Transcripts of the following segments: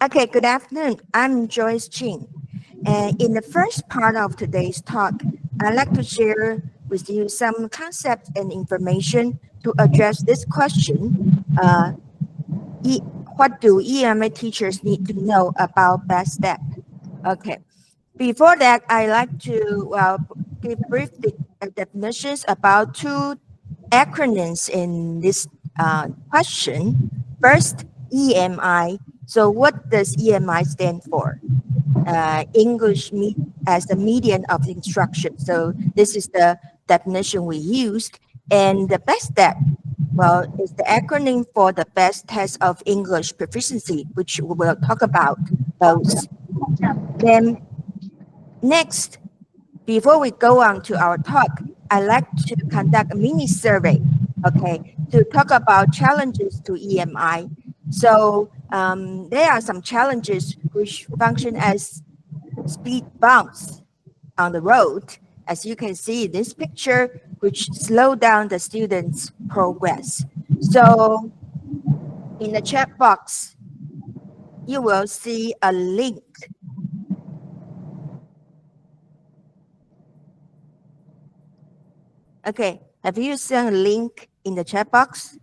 Okay, good afternoon. I'm Joyce Ching. And in the first part of today's talk, I'd like to share with you some concepts and information to address this question. What do EMI teachers need to know about Bestep? Okay. Before that, I like to give brief definitions about two acronyms in this question. First, EMI. So what does EMI stand for? English as the medium of instruction. So this is the definition we used. And the best step, well, is the acronym for the best test of English proficiency, which we will talk about those. Then next, before we go on to our talk, I'd like to conduct a mini survey, okay, to talk about challenges to EMI. So there are some challenges which function as speed bumps on the road, as you can see in this picture, which slow down the students' progress. So in the chat box, you will see a link. Okay, have you seen a link in the chat box?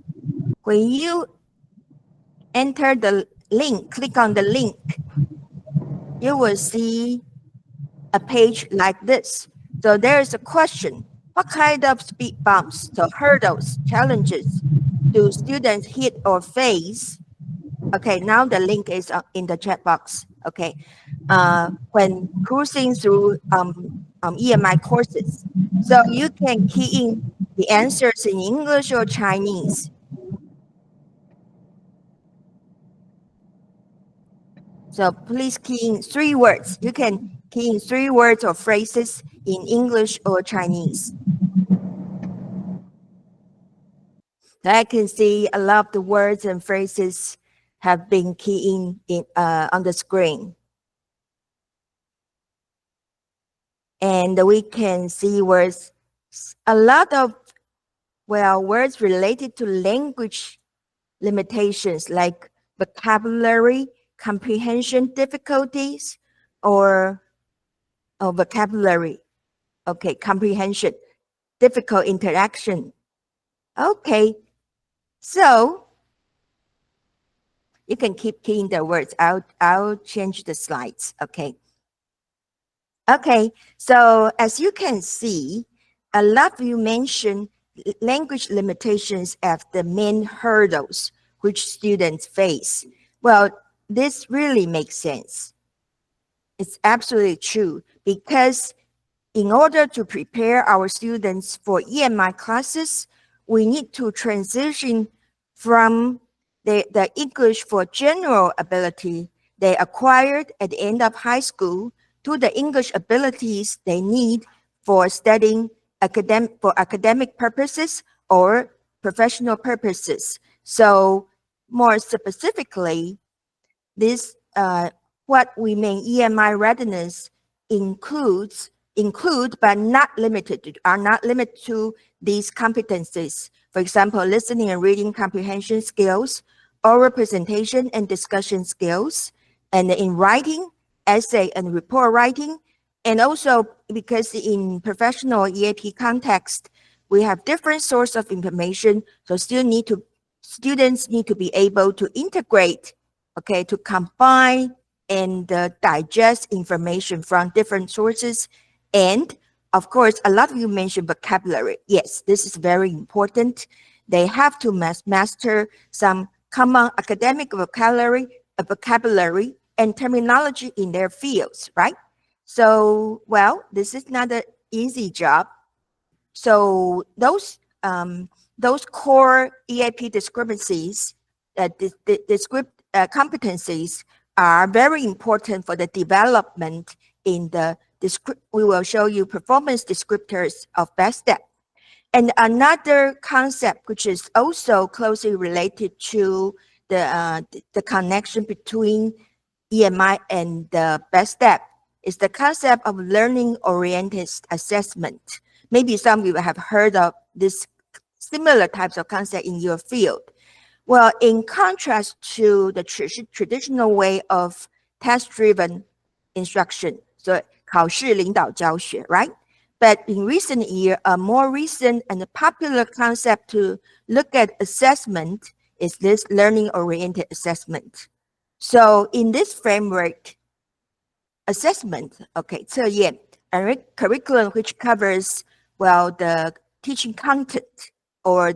When you enter the link, click on the link, you will see a page like this. So there is a question. What kind of speed bumps, so hurdles, challenges do students hit or face? Okay, now the link is in the chat box. Okay, when cruising through EMI courses. So you can key in the answers in English or Chinese. So please key in 3 words. You can key in 3 words or phrases in English or Chinese. I can see a lot of the words and phrases have been keyed in on the screen. And we can see words, a lot of, words related to language limitations like vocabulary, comprehension difficulties, or vocabulary. Okay, comprehension, difficult interaction. Okay, so you can keep keying the words. I'll change the slides. Okay. Okay, so as you can see, a lot of you mentioned language limitations as the main hurdles which students face. Well, this really makes sense. It's absolutely true because in order to prepare our students for EMI classes, we need to transition from the English for general ability they acquired at the end of high school to the English abilities they need for studying for academic purposes or professional purposes. So more specifically, this what we mean EMI readiness include but not limited to these competencies. For example, listening and reading comprehension skills, oral presentation and discussion skills, and in writing, essay and report writing. And also because in professional EAP context, we have different sources of information. So students need to be able to integrate, okay, to combine and digest information from different sources. And of course, a lot of you mentioned vocabulary. Yes, this is very important. They have to master some common academic vocabulary and terminology in their fields, right? So, well, this is not an easy job. So those core EAP discrepancies, competencies are very important for the development in the we will show you performance descriptors of Bestep. And another concept which is also closely related to the connection between EMI and the Bestep is the concept of learning-oriented assessment. Maybe some of you have heard of this similar types of concept in your field. Well, in contrast to the traditional way of test-driven instruction, so 考试领导教学, right? But in recent years, a more recent and popular concept to look at assessment is this learning-oriented assessment. So in this framework, assessment, okay, 测验, a curriculum which covers, well, the teaching content or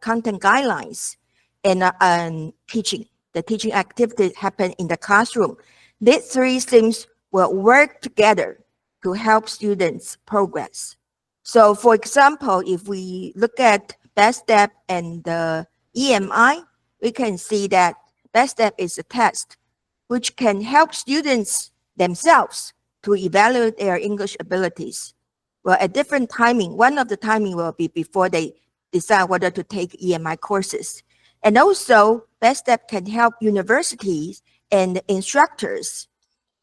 content guidelines and teaching. The teaching activities happen in the classroom. These three things will work together to help students progress. So for example, if we look at Bestep and the EMI, we can see that Bestep is a test which can help students themselves to evaluate their English abilities. Well, at different timing, one of the timing will be before they decide whether to take EMI courses. And also, Bestep can help universities and instructors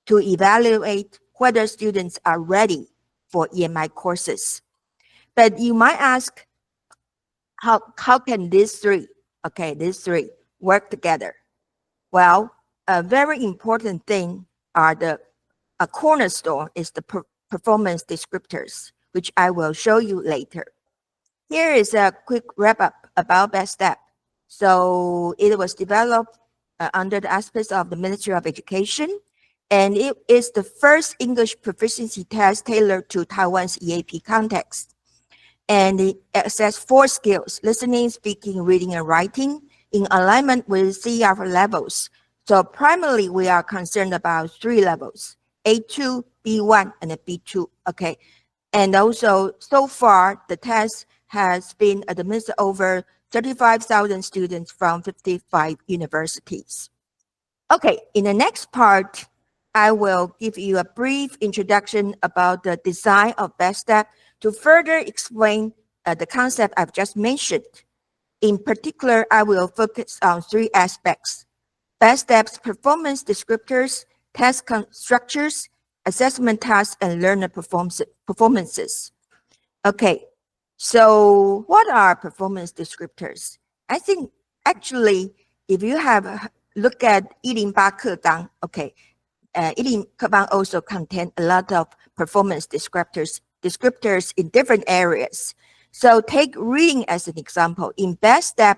to evaluate whether students are ready for EMI courses. But you might ask, how can these three work together? Well, a very important thing are a cornerstone is the performance descriptors, which I will show you later. Here is a quick wrap-up about Bestep. So it was developed under the auspices of the Ministry of Education, and it is the first English proficiency test tailored to Taiwan's EAP context. And it assesses 4 skills: listening, speaking, reading, and writing, in alignment with CEF levels. So primarily, we are concerned about 3 levels: A2, B1, and a B2. Okay. And also, so far, the test has been administered over 35,000 students from 55 universities. Okay, in the next part, I will give you a brief introduction about the design of Bestep to further explain the concept I've just mentioned. In particular, I will focus on 3 aspects: Bestep's performance descriptors, test structures, assessment tasks, and learner performances. Okay, so what are performance descriptors? I think actually, if you have look at 108课纲, okay, 108课纲 also contain a lot of performance descriptors in different areas. So take reading as an example. In Bestep,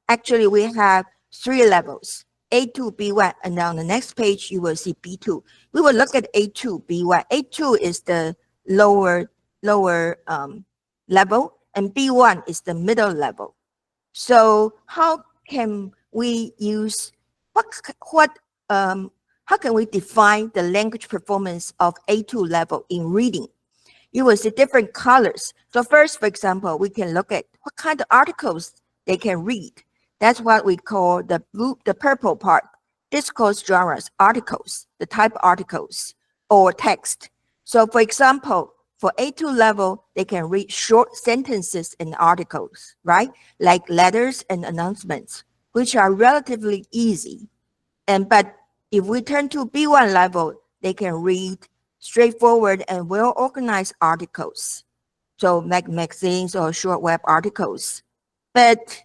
actually we have 3 levels: A2, B1, and on the next page you will see B2. We will look at A2, B1. A2 is the lower level, and B1 is the middle level. So how can we use how can we define the language performance of A2 level in reading? You will see different colors. So first, for example, we can look at what kind of articles they can read. That's what we call the purple part: discourse genres, articles, the type articles, or text. So for example, for A2 level, they can read short sentences and articles, right? Like letters and announcements, which are relatively easy. But if we turn to B1 level, they can read straightforward and well-organized articles. So magazines or short web articles. But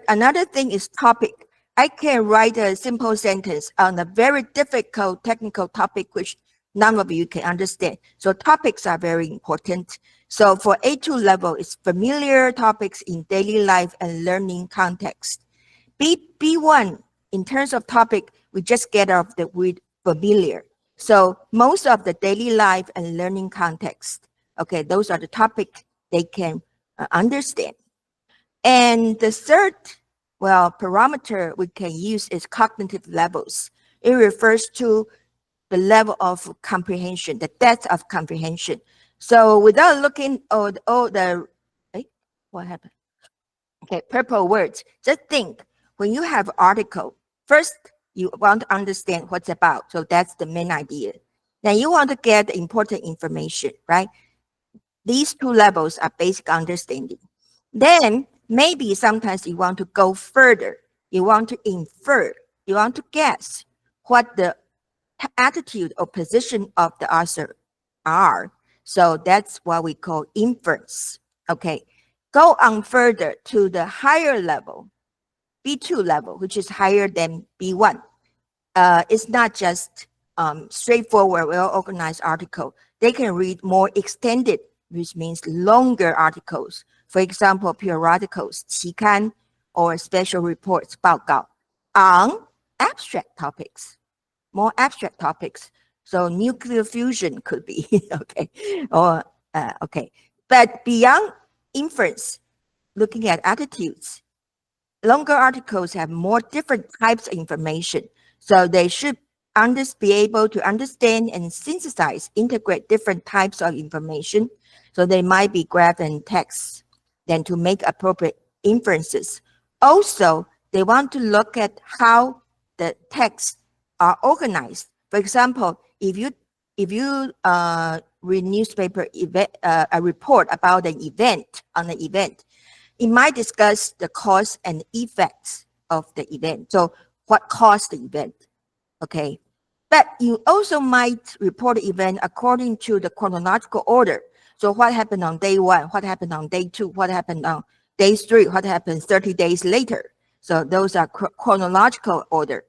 another thing is topic. I can write a simple sentence on a very difficult technical topic which none of you can understand. So topics are very important. So for A2 level, it's familiar topics in daily life and learning context. B1, in terms of topic, we just get off the word familiar. So most of the daily life and learning context, okay, those are the topics they can understand. And the third, parameter we can use is cognitive levels. It refers to the level of comprehension, the depth of comprehension. So without looking at all the, what happened? Okay, purple words. Just think, when you have article, first you want to understand what's about. So that's the main idea. Then you want to get important information, right? These 2 levels are basic understanding. Then maybe sometimes you want to go further. You want to infer, you want to guess what the attitude or position of the author are. So that's what we call inference. Okay, go on further to the higher level. B2 level, which is higher than B1. It's not just straightforward, well-organized article. They can read more extended, which means longer articles. For example, periodicals, 期刊, or special reports, 报告, on abstract topics, more abstract topics. So nuclear fusion could be, okay, or, okay. But beyond inference, looking at attitudes, longer articles have more different types of information. So they should be able to understand and synthesize, integrate different types of information. So they might be graph and text, then to make appropriate inferences. Also, they want to look at how the texts are organized. For example, if you read newspaper event, a report about an event, it might discuss the cause and effects of the event. So what caused the event, okay? But you also might report the event according to the chronological order. So what happened on day 1, what happened on day 2, what happened on day 3, what happened 30 days later. So those are chronological order.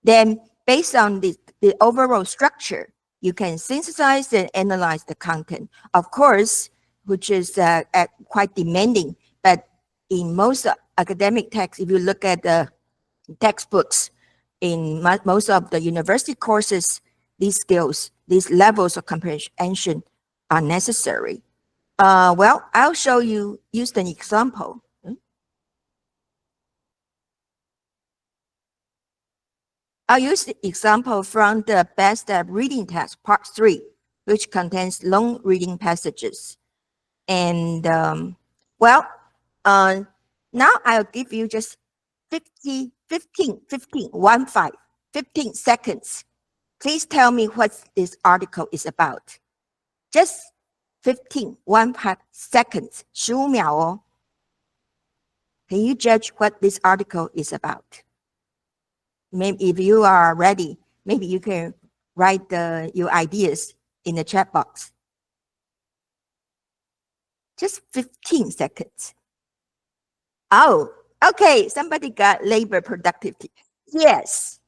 Then based on the overall structure, you can synthesize and analyze the content. Of course, which is quite demanding, but in most academic texts, if you look at the textbooks, in most of the university courses, these skills, these levels of comprehension are necessary. Well, I'll show you, use an example. I'll use the example from the Bestep reading test, part 3, which contains long reading passages. And well, now I'll give you just 15 seconds. Please tell me what this article is about. Just 15 seconds, 15秒哦. Can you judge what this article is about? Maybe if you are ready, maybe you can write your ideas in the chat box. Just 15 seconds. Oh, okay, somebody got labor productivity. Yes,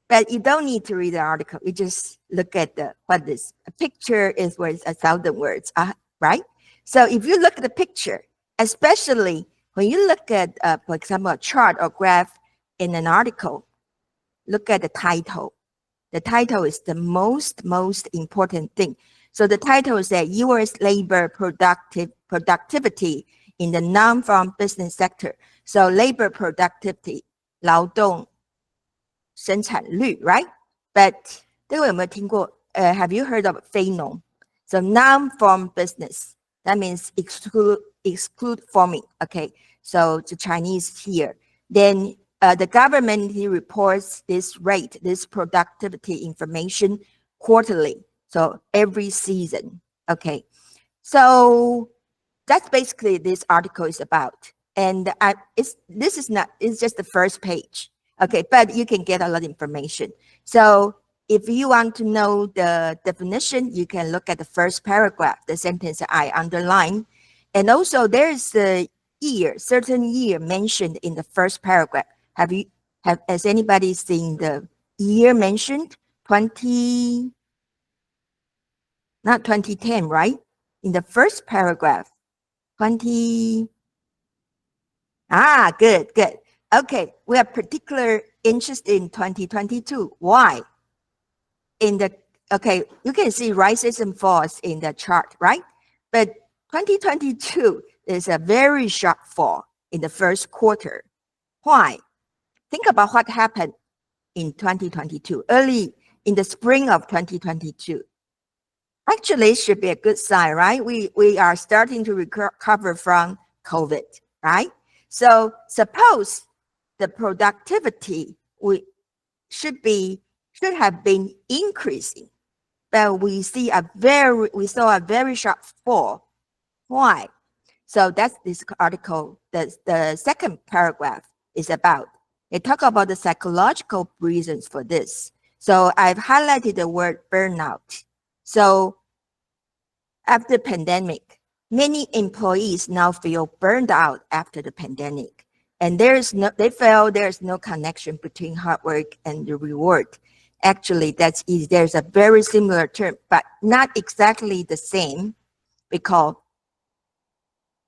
but you don't need to read the article. You just look at what this a picture is worth 1,000 words, right? So if you look at the picture, especially when you look at, for example, a chart or graph in an article, look at the title. The title is the most important thing. So the title is that U.S. labor productivity in the non-farm business sector. So labor productivity, 劳动生产率, right? But 这个有没有听过? Have you heard of 非农? So non-farm business, that means exclude farming. Okay, so the Chinese here. Then the government reports this rate, this productivity information quarterly. So every season. Okay, so that's basically this article is about. And it's just the first page. Okay, but you can get a lot of information. So if you want to know the definition, you can look at the first paragraph, the sentence I underline. And also there is a certain year mentioned in the first paragraph. Has anybody seen the year mentioned? Not 2010, right? In the first paragraph, 20. Good. Okay, we are particular interest in 2022. Why? Okay, you can see rises and falls in the chart, right? But 2022 is a very sharp fall in the first quarter. Why? Think about what happened in 2022, early in the spring of 2022. Actually, it should be a good sign, right? We are starting to recover from COVID, right? So suppose the productivity should have been increasing, but we saw a very sharp fall. Why? So that's this article that the second paragraph is about. They talk about the psychological reasons for this. So I've highlighted the word burnout. So after pandemic, many employees now feel burned out after the pandemic. And they felt there's no connection between hard work and the reward. Actually, that's easy. There's a very similar term, but not exactly the same. We call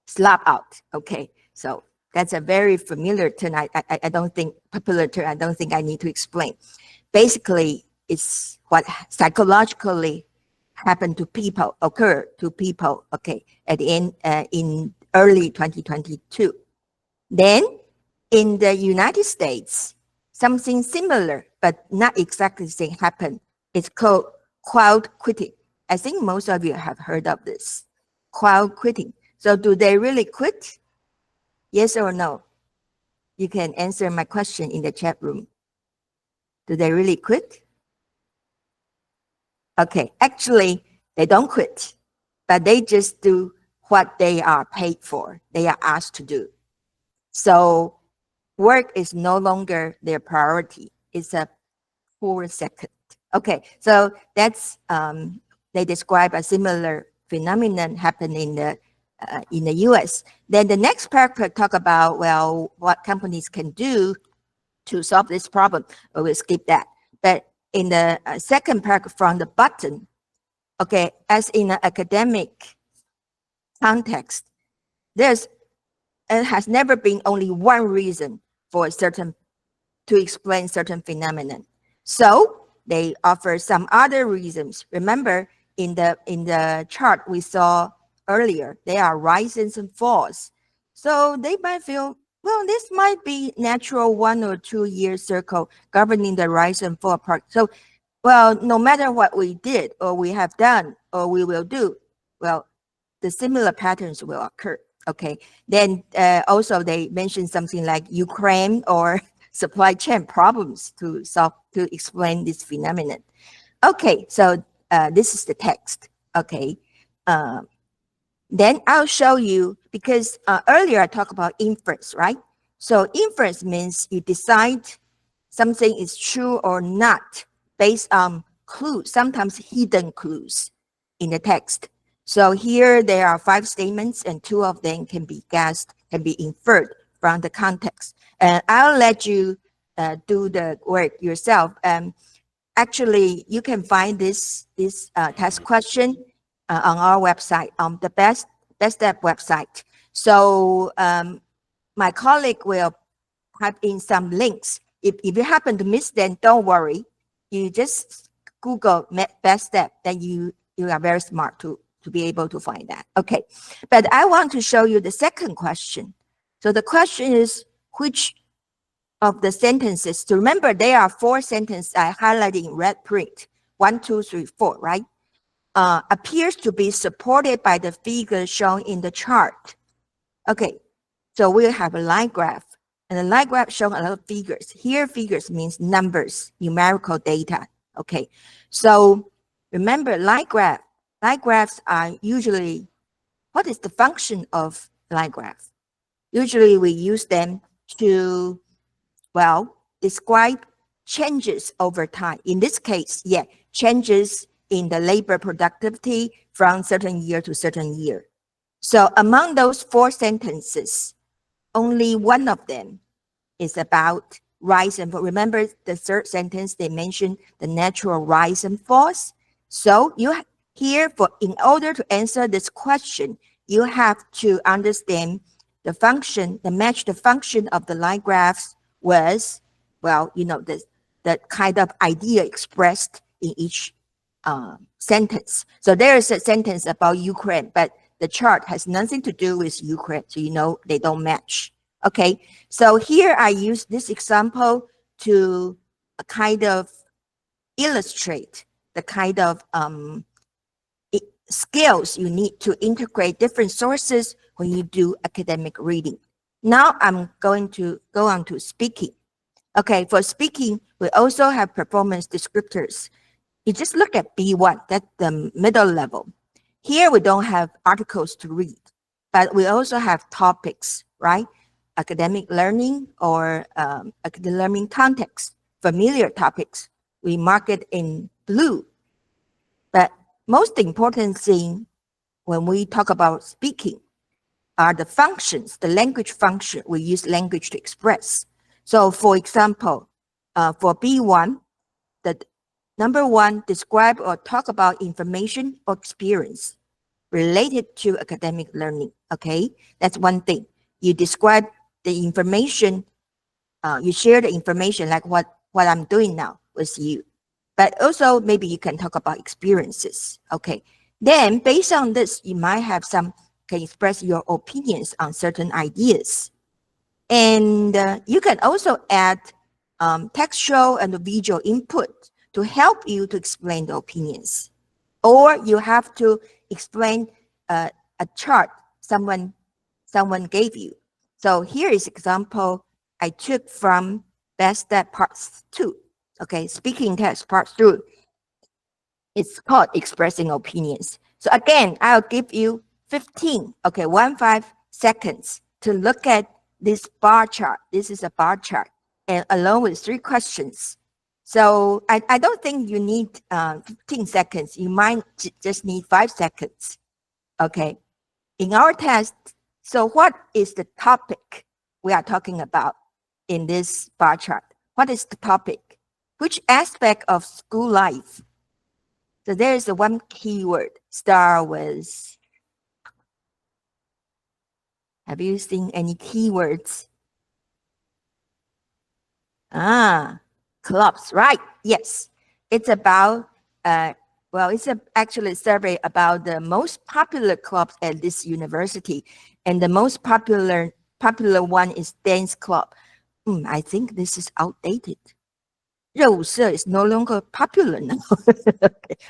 slap out. Okay, so that's a very familiar term. I don't think popular term. I don't think I need to explain. Basically, it's what psychologically happened to people, occur to people. Okay, at the end in early 2022. Then in the United States, something similar but not exactly the same happened. It's called crowd quitting. I think most of you have heard of this. Crowd quitting. So do they really quit? Yes or no? You can answer my question in the chat room. Do they really quit? Okay, actually, they don't quit, but they just do what they are paid for, they are asked to do. So work is no longer their priority. It's a poor second. Okay, so that's, they describe a similar phenomenon happening in the US. Then the next paragraph talk about, well, what companies can do to solve this problem. We'll skip that. But in the second paragraph from the bottom, okay, as in an academic context, it has never been only one reason for to explain certain phenomenon. So they offer some other reasons. Remember, in the chart we saw earlier, there are rises and falls. So they might feel, well, this might be natural 1 or 2 year circle governing the rise and fall part. So, well, no matter what we did or we have done or we will do, well, the similar patterns will occur. Okay. Then also they mentioned something like Ukraine or supply chain problems to explain this phenomenon. Okay, so this is the text. Okay. Then I'll show you, because earlier I talked about inference, right? So inference means you decide something is true or not based on clues, sometimes hidden clues in the text. So here there are 5 statements and 2 of them can be guessed, can be inferred from the context. And I'll let you do the work yourself. Actually, you can find this test question on our website, on the Bestep website. So my colleague will type in some links. If you happen to miss them, don't worry. You just Google Bestep, then you are very smart to be able to find that. Okay, but I want to show you the second question. So the question is, which of the sentences, to remember there are 4 sentences I highlighted in red print, 1, 2, 3, 4, right? Appears to be supported by the figures shown in the chart. Okay, so we'll have a line graph, and the line graph shows a lot of figures. Here, figures means numbers, numerical data. Okay, so remember line graphs are usually, what is the function of line graph? Usually we use them to, well, describe changes over time. In this case, yeah, changes in the labor productivity from certain year to certain year. So among those 4 sentences, only one of them is about rise and fall. Remember the third sentence, they mentioned the natural rise and falls. So you here, in order to answer this question, you have to understand the function, match the function of the line graphs was, well, you know, the kind of idea expressed in each sentence. So there is a sentence about Ukraine, but the chart has nothing to do with Ukraine, so you know they don't match. Okay, so here I use this example to kind of illustrate the kind of skills you need to integrate different sources when you do academic reading. Now I'm going to go on to speaking. Okay, for speaking, we also have performance descriptors. You just look at B1, that's the middle level. Here we don't have articles to read, but we also have topics, right? Academic learning or academic learning context, familiar topics. We mark it in blue. But most important thing when we talk about speaking, are the functions, the language function. We use language to express. So for example, for B1, the number 1, describe or talk about information or experience related to academic learning. Okay, that's one thing. You describe the information, you share the information like what I'm doing now with you. But also maybe you can talk about experiences. Okay, then based on this, you might have can express your opinions on certain ideas. And you can also add textual and visual input to help you to explain the opinions. Or you have to explain a chart someone gave you. So here is example I took from Bestep part 2. Okay, speaking test part 2. It's called expressing opinions. So again, I'll give you 15 seconds to look at this bar chart. This is a bar chart, and along with 3 questions. So I don't think you need 15 seconds. You might just need 5 seconds. Okay, in our test, so what is the topic we are talking about in this bar chart? What is the topic? Which aspect of school life? So there is one keyword, start with. Have you seen any keywords? Clubs, right? Yes. It's about, it's actually a survey about the most popular clubs at this university. And the most popular one is dance club. I think this is outdated. 热舞社 is no longer popular now,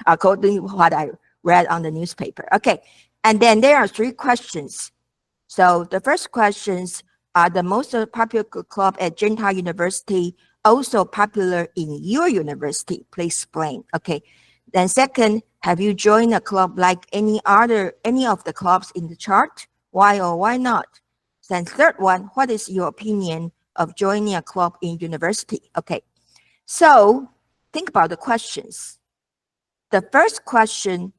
according to what I read on the newspaper. Okay, and then there are 3 questions. So the first questions are the most popular club at Gentile University also popular in your university? Please explain. Okay. Then second, have you joined a club like any of the clubs in the chart? Why or why not? Then third one, what is your opinion of joining a club in university? Okay. So think about the questions. The first question,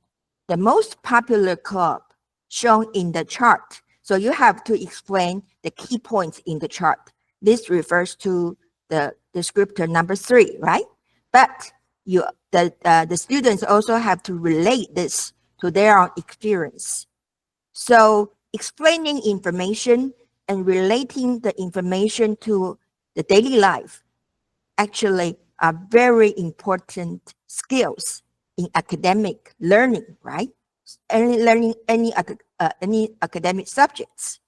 the most popular club shown in the chart. So you have to explain the key points in the chart. This refers to the descriptor number 3, right? But the students also have to relate this to their own experience. So explaining information and relating the information to the daily life actually are very important skills in academic learning, right? Learning any academic subjects.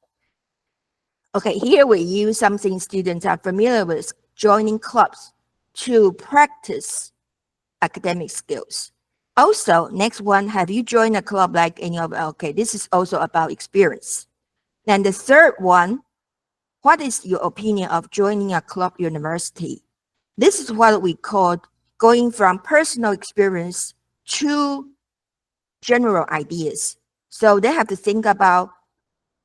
Okay, here we use something students are familiar with, joining clubs to practice academic skills. Also, next one, have you joined a club like any of, okay, this is also about experience. Then the third one, what is your opinion of joining a club university? This is what we call going from personal experience to general ideas. So they have to think about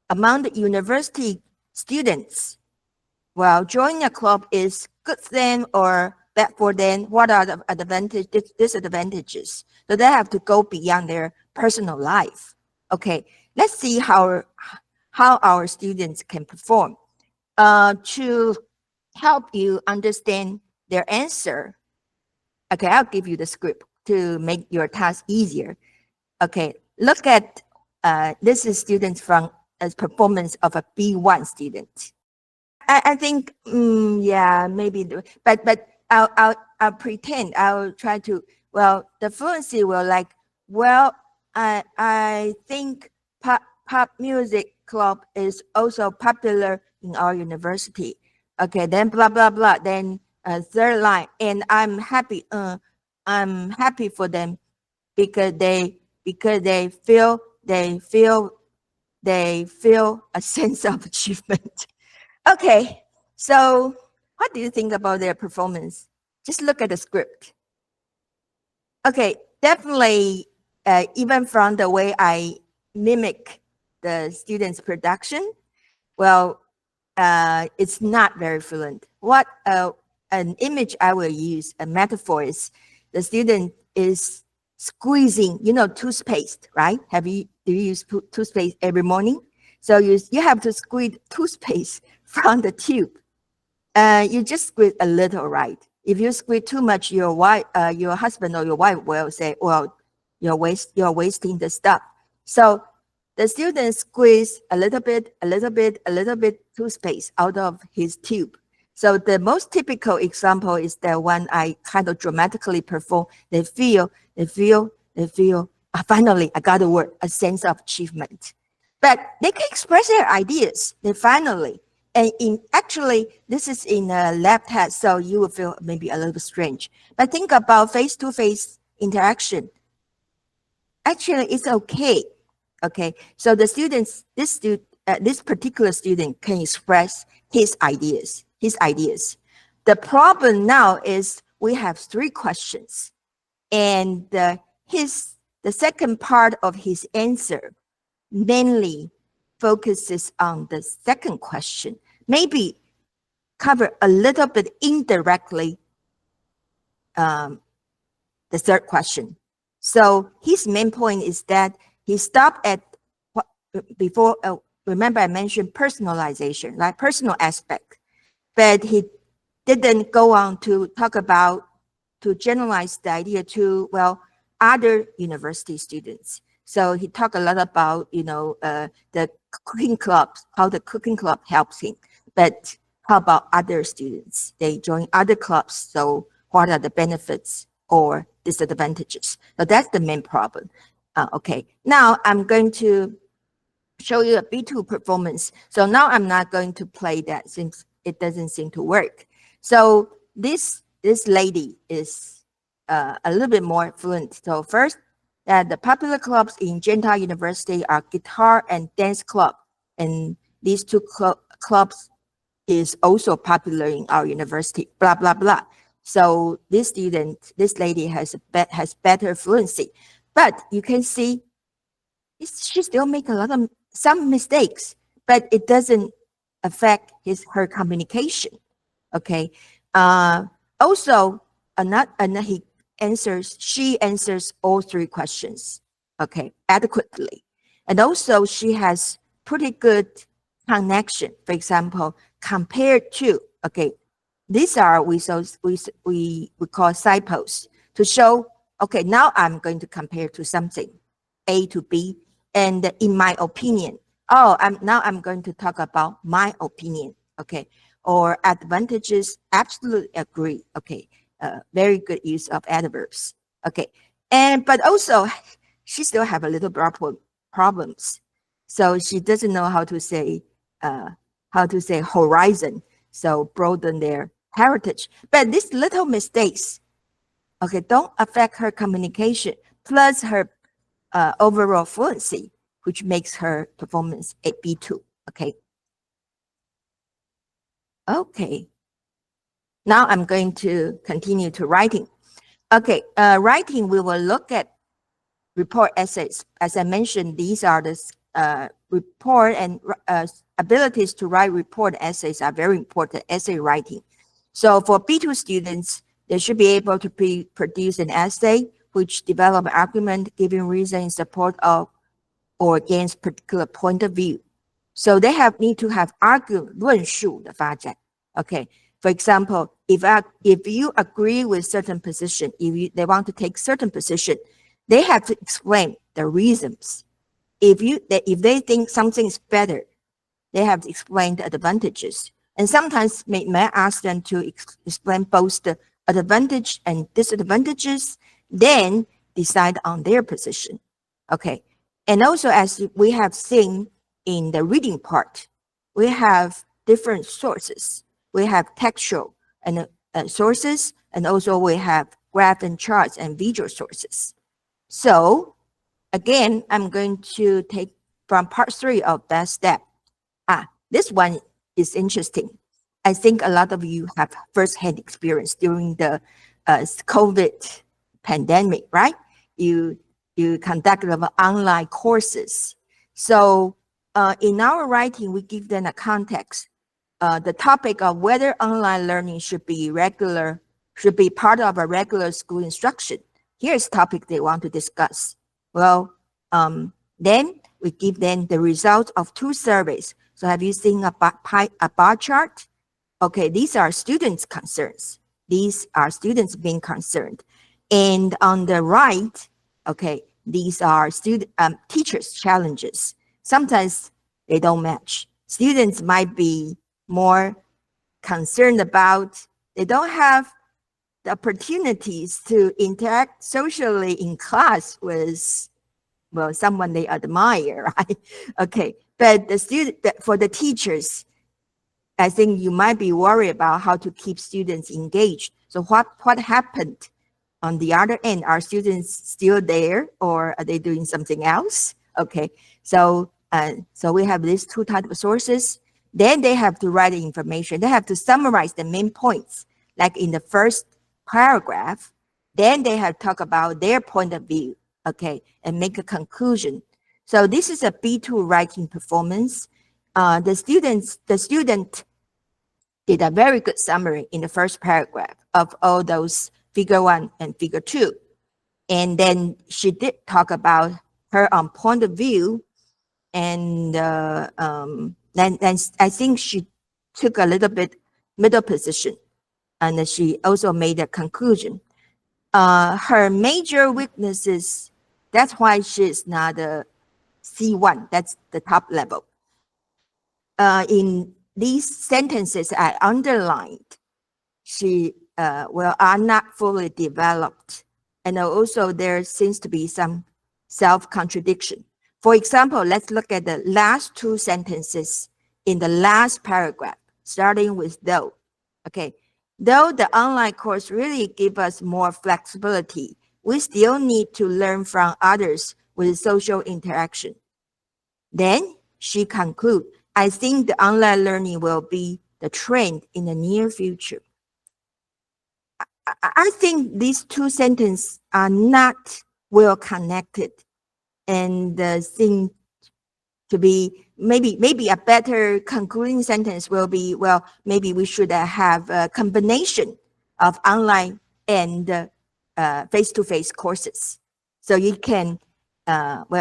among the university students, well, joining a club is good for them or bad for them. What are the advantages, disadvantages? So they have to go beyond their personal life. Okay, let's see how our students can perform. To help you understand their answer, okay, I'll give you the script to make your task easier. Okay, look at this is students from a performance of a B1 student. I think, yeah, maybe, but I'll pretend. I'll try to. Well, the fluency will like. Well, I think pop music club is also popular in our university. Okay, then blah blah blah. Then third line, and I'm happy. I'm happy for them because they feel a sense of achievement. Okay, so what do you think about their performance? Just look at the script. Okay, definitely, even from the way I mimic the students' production, well, it's not very fluent. What an image I will use, a metaphor is the student is squeezing, toothpaste, right? Do you use toothpaste every morning? So you have to squeeze toothpaste from the tube. You just squeeze a little, right? If you squeeze too much, your husband or your wife will say, well, you're wasting the stuff. So the student squeeze a little bit toothpaste out of his tube. So the most typical example is the one I kind of dramatically perform. They feel, finally, I got a word, a sense of achievement. But they can express their ideas, they finally. And actually, this is in a lab test, so you will feel maybe a little bit strange. But think about face-to-face interaction. Actually, it's okay. Okay, so the students, this particular student can express his ideas. The problem now is we have 3 questions, and the second part of his answer mainly focuses on the second question, maybe cover a little bit indirectly the third question. So his main point is that he stopped at what before, remember I mentioned personalization, like personal aspect, but he didn't go on to talk about, to generalize the idea to, well, other university students. So he talked a lot about, the cooking clubs, how the cooking club helps him. But how about other students? They join other clubs. So what are the benefits or disadvantages? So that's the main problem. Okay, now I'm going to show you a B2 performance. So now I'm not going to play that since it doesn't seem to work. So this lady is a little bit more fluent. So first, the popular clubs in Gentile University are guitar and dance club. And these 2 clubs is also popular in our university, blah, blah, blah. So this lady has better fluency. But you can see she still make some mistakes, but it doesn't affect her communication. Okay. Also, she answers all 3 questions, okay, adequately. And also she has pretty good connection. For example, compared to, okay, these are we call signposts to show, okay, now I'm going to compare to something, A to B, and in my opinion, now I'm going to talk about my opinion, okay, or advantages, absolutely agree, okay, very good use of adverbs, okay, but also she still have a little problems, so she doesn't know how to say horizon, so broaden their heritage. But these little mistakes, okay, don't affect her communication, plus her overall fluency, which makes her performance a B2, okay. Okay, now I'm going to continue to writing. Okay, writing, we will look at report essays. As I mentioned, these are the report and abilities to write report essays are very important, essay writing. So for B2 students, they should be able to produce an essay which develop an argument, giving reason in support of or against particular point of view. So they need to have argument, 论述的发展. Okay, for example, if you agree with certain position, they want to take certain position, they have to explain the reasons. If they think something is better, they have to explain the advantages. And sometimes may ask them to explain both the advantage and disadvantages, then decide on their position. Okay, and also as we have seen in the reading part, we have different sources. We have textual and sources, and also we have graph and charts and visual sources. So again, I'm going to take from part 3 of Bestep. This one is interesting. I think a lot of you have first-hand experience during the COVID pandemic, right? You conducted online courses. So in our writing, we give them a context. The topic of whether online learning should be part of a regular school instruction. Here's the topic they want to discuss. Well, then we give them the result of 2 surveys. So have you seen a bar chart? Okay, these are students' concerns. These are students being concerned. And on the right, okay, these are teachers' challenges. Sometimes they don't match. Students might be more concerned about, they don't have the opportunities to interact socially in class with, well, someone they admire, right? Okay, but for the teachers, I think you might be worried about how to keep students engaged. So what happened on the other end? Are students still there, or are they doing something else? Okay, so we have these 2 types of sources. Then they have to write the information. They have to summarize the main points, like in the first paragraph. Then they have to talk about their point of view, okay, and make a conclusion. So this is a B2 writing performance. The student did a very good summary in the first paragraph of all those figure 1 and figure 2. And then she did talk about her point of view. And then I think she took a little bit middle position, and she also made a conclusion. Her major weaknesses, that's why she's not a C1, that's the top level. In these sentences I underlined, she are not fully developed. And also there seems to be some self-contradiction. For example, let's look at the last 2 sentences in the last paragraph, starting with though. Okay, though the online course really gives us more flexibility, we still need to learn from others with social interaction. Then she concludes, I think the online learning will be the trend in the near future. I think these 2 sentences are not well connected, and seem to be maybe a better concluding sentence will be, well, maybe we should have a combination of online and face-to-face courses. So you can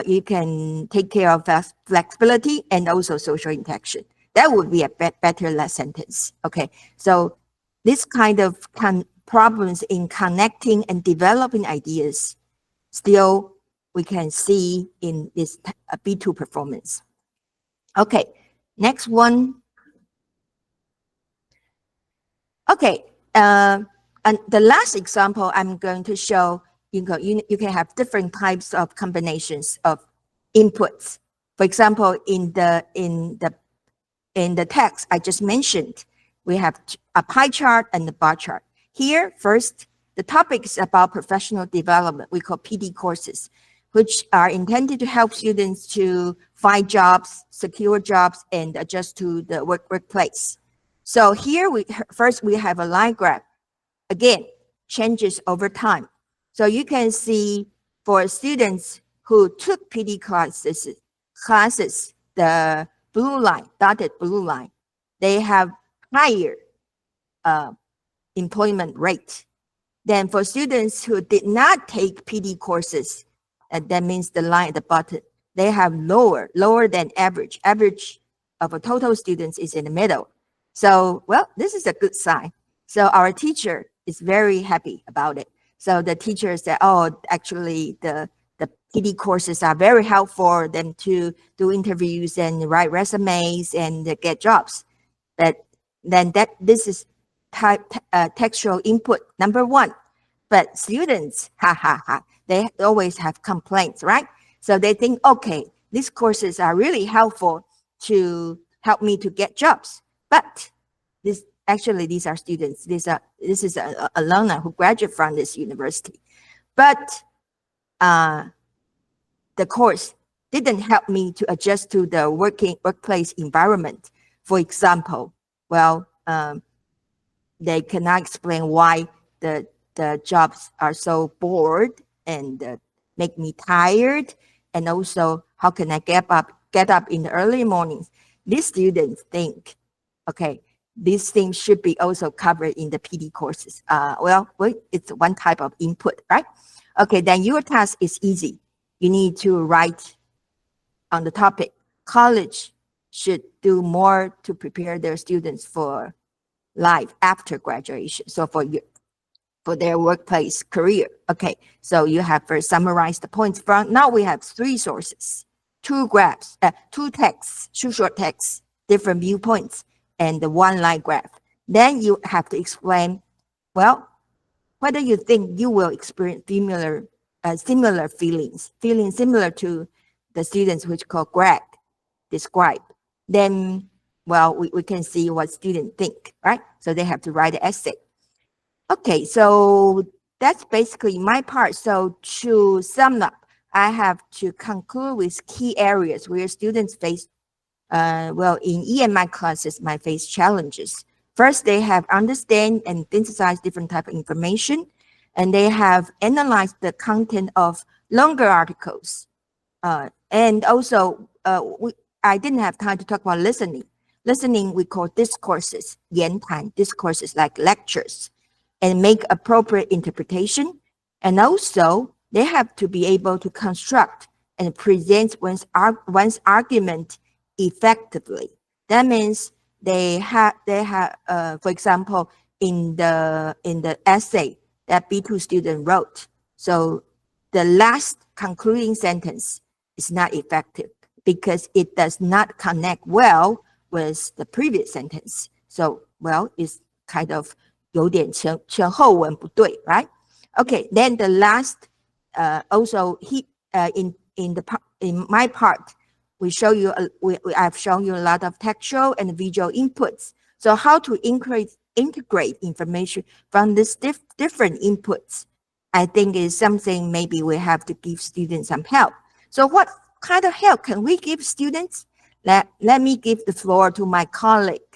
you can take care of flexibility and also social interaction. That would be a better sentence. Okay, so this kind of problems in connecting and developing ideas still we can see in this B2 performance. Okay, next one. Okay, and the last example I'm going to show, you can have different types of combinations of inputs. For example, in the text I just mentioned, we have a pie chart and a bar chart. Here, first, the topic is about professional development. We call PD courses, which are intended to help students to find jobs, secure jobs, and adjust to the workplace. So here first we have a line graph. Again, changes over time. So you can see for students who took PD classes, the blue line, dotted blue line, they have higher employment rate than for students who did not take PD courses. That means the line at the bottom, they have lower than average. Average of a total students is in the middle. So, well, this is a good sign. So our teacher is very happy about it. So the teacher said, oh, actually the PD courses are very helpful for them to do interviews and write resumes and get jobs. But then this is textual input number 1. But students, they always have complaints, right? So they think, okay, these courses are really helpful to help me to get jobs. But these are students. This is an alumni who graduate from this university. But the course didn't help me to adjust to the workplace environment. For example, well, they cannot explain why the jobs are so bored and make me tired, and also how can I get up in the early mornings. These students think, okay, these things should be also covered in the PD courses. Well, it's one type of input, right? Okay, then your task is easy. You need to write on the topic, college should do more to prepare their students for life after graduation. So for their workplace career. Okay, so you have first summarized the points from, now we have 3 sources, 2 graphs, 2 texts, 2 short texts, different viewpoints, and the 1-line graph. Then you have to explain, well, whether you think you will experience similar feelings similar to the students which called Greg describe. Then, well, we can see what students think, right? So they have to write an essay. Okay, so that's basically my part. So to sum up, I have to conclude with key areas where students face, well, in EMI classes might face challenges. First, they have understand and synthesize different type of information, and they have analyzed the content of longer articles. And also, I didn't have time to talk about listening. Listening, we call discourses, 言谈, discourses like lectures, and make appropriate interpretation. And also, they have to be able to construct and present one's argument effectively. That means they have, for example, in the essay that B2 student wrote, so the last concluding sentence is not effective because it does not connect well with the previous sentence. So, well, it's kind of 有点前后文不对, right? Okay, then the last, also in my part, I've shown you a lot of textual and visual inputs. So how to integrate information from these different inputs, I think is something maybe we have to give students some help. So what kind of help can we give students? Let me give the floor to my colleague,